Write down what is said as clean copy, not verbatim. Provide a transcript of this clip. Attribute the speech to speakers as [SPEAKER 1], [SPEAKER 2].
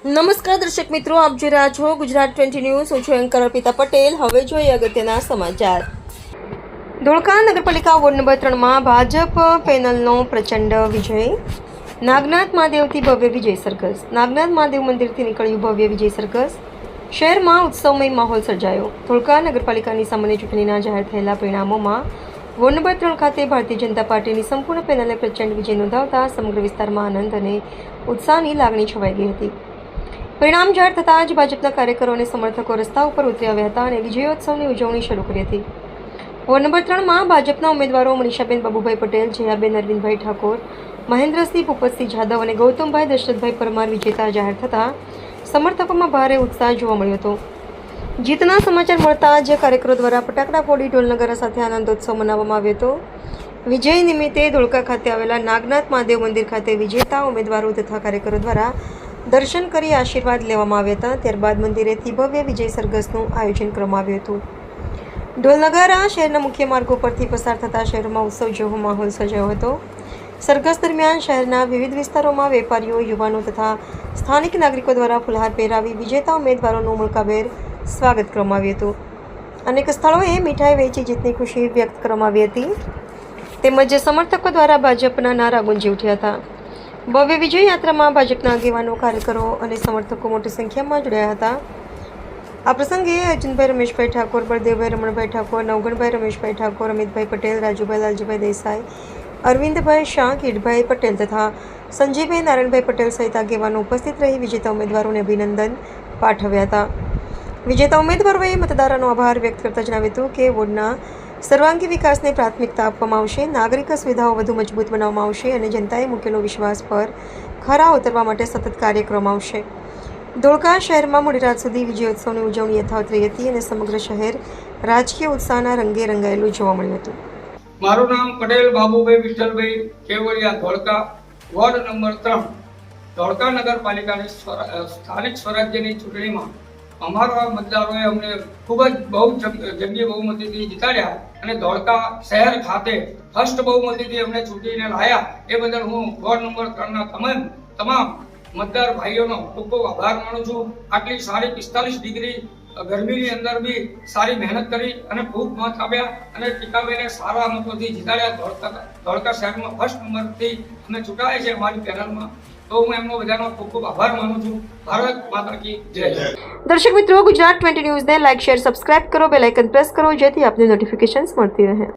[SPEAKER 1] નમસ્કાર દર્શક મિત્રો, આપ જોઈ રહ્યા છો ગુજરાત 20 ન્યૂઝ. હું છું એન્કર અર્પિતા પટેલ. હવે જોઈએ અગત્યના સમાચાર. ધોળકા નગરપાલિકા વોર્ડ નંબર 3માં ભાજપ પેનલનો પ્રચંડ વિજય. નાગનાથ મહાદેવથી ભવ્ય વિજય સરઘસ. નાગનાથ મહાદેવ મંદિરથી નીકળ્યું ભવ્ય વિજય સરઘસ. શહેરમાં ઉત્સવમય માહોલ સર્જાયો. ધોળકા નગરપાલિકાની સામાન્ય ચૂંટણીના જાહેર થયેલા પરિણામોમાં વોર્ડ નંબર 3 ખાતે ભારતીય જનતા પાર્ટીની સંપૂર્ણ પેનલે પ્રચંડ વિજય નોંધાવતા સમગ્ર વિસ્તારમાં આનંદ અને ઉત્સાહની લાગણી છવાઈ ગઈ હતી. પરિણામ જાહેર થતાં જ ભાજપના કાર્યકરો અને સમર્થકો રસ્તા ઉપર ઉતરી આવ્યા હતા અને વિજયોત્સવની ઉજવણી શરૂ કરી હતી. વોર્ડ નંબર 3માં ભાજપના ઉમેદવારો મનીષાબેન બાબુભાઈ પટેલ, જયાબેન અરવિંદભાઈ ઠાકોર, મહેન્દ્રસિંહ ભૂપતસિંહ જાદવ અને ગૌતમભાઈ દશરથભાઈ પરમાર વિજેતા જાહેર થતાં સમર્થકોમાં ભારે ઉત્સાહ જોવા મળ્યો હતો. જીતના સમાચાર મળતા જ કાર્યકરો દ્વારા ફટાકડા ફોડી ઢોલનગારા સાથે આનંદોત્સવ મનાવવામાં આવ્યો હતો. વિજય નિમિત્તે ધોળકા ખાતે આવેલા નાગનાથ મહાદેવ મંદિર ખાતે વિજેતા ઉમેદવારો તથા કાર્યકરો દ્વારા દર્શન કરી આશીર્વાદ લેવામાં આવ્યા હતા. ત્યારબાદ મંદિરેથી ભવ્ય વિજય સરઘસનું આયોજન કરવામાં આવ્યું હતું. ઢોલનગારા શહેરના મુખ્ય માર્ગો પરથી પસાર થતા શહેરમાં ઉત્સવ જેવો માહોલ સર્જાયો હતો. સરઘસ દરમિયાન શહેરના વિવિધ વિસ્તારોમાં વેપારીઓ, યુવાનો તથા સ્થાનિક નાગરિકો દ્વારા ફુલહાર પહેરાવી વિજેતા ઉમેદવારોનું ઉમળકાભેર સ્વાગત કરવામાં આવ્યું હતું. અનેક સ્થળોએ મીઠાઈ વેચી જીતની ખુશી વ્યક્ત કરવામાં આવી હતી. તેમજ સમર્થકો દ્વારા ભાજપના નારા ગુંજી ઉઠ્યા હતા. ભવ્ય વિજય યાત્રામાં ભાજપના આગેવાનો, કાર્યકરો અને સમર્થકો મોટી સંખ્યામાં જોડાયા હતા. આ પ્રસંગે અર્જુનભાઈ રમેશભાઈ ઠાકોર, બળદેવભાઈ રમણભાઈ ઠાકોર, નવગણભાઈ રમેશભાઈ ઠાકોર, અમિતભાઈ પટેલ, રાજુભાઈ લાલજીભાઈ દેસાઈ, અરવિંદભાઈ શાહ, કીડભાઈ પટેલ તથા સંજયભાઈ નારાયણભાઈ પટેલ સહિત આગેવાનો ઉપસ્થિત રહી વિજેતા ઉમેદવારોને અભિનંદન પાઠવ્યા હતા. વિજેતા ઉમેદવારોએ મતદારોનો આભાર વ્યક્ત કરતા જણાવ્યું હતું કે વોર્ડના સર્વાંગી વિકાસને પ્રાથમિકતા આપવામાં આવશે, નાગરિક સુવિધાઓ વધુ મજબૂત બનાવવામાં આવશે અને જનતાએ મૂકેલો વિશ્વાસ પર ખરા ઉતરવા માટે સતત કાર્ય કરવામાં આવશે. ધોળકા શહેરમાં મોડી રાત સુધી વિજયોત્સવની ઉજવણી યથાવત રહી હતી અને સમગ્ર શહેર રાજકીય ઉત્સાહના રંગે રંગાયેલું જોવા મળ્યું હતું.
[SPEAKER 2] મારું નામ પટેલ બાબુભાઈ વિઠ્ઠલભાઈ કેવડિયા, ધોળકા, વોર્ડ નંબર 3. ધોળકા નગરપાલિકાની સ્થાનિક સ્વરાજ્યની ચૂંટણીમાં અમારા મતદારોએ અમને ખૂબ જ જંગી બહુમતીથી જીતાડ્યા અને ધોળકા શહેર ખાતે ફર્સ્ટ બહુમતીથી અમને ચૂંટીને લાયા. એ બદલ હું વોર્ડ નંબર 3ના તમામ મતદાર ભાઈઓનો ખૂબ ખૂબ આભાર માનું છું. આટલી સારી 45 ડિગ્રી ગરમીની અંદર બી સારી મહેનત કરી અને ખૂબ મત આપ્યા અને ટીકાબેને સારા મતોથી જીતાડ્યા. ધોળકા શહેરમાં ફર્સ્ટ નંબરથી અમે ચૂંટાયા છે અમારી પેનલમાં. તો હું એમનો બધાનો ખૂબ ખૂબ આભાર માનું છું. ભારત માતા કી જય.
[SPEAKER 1] દર્શક મિત્રો, ગુજરાત 20 ન્યૂઝને લાઇક, શેર, સબસ્ક્રાઇબ કરો, બેલ આઇકન પ્રેસ કરો જેથી આપને નોટિફિકેશન્સ મળતી રહે.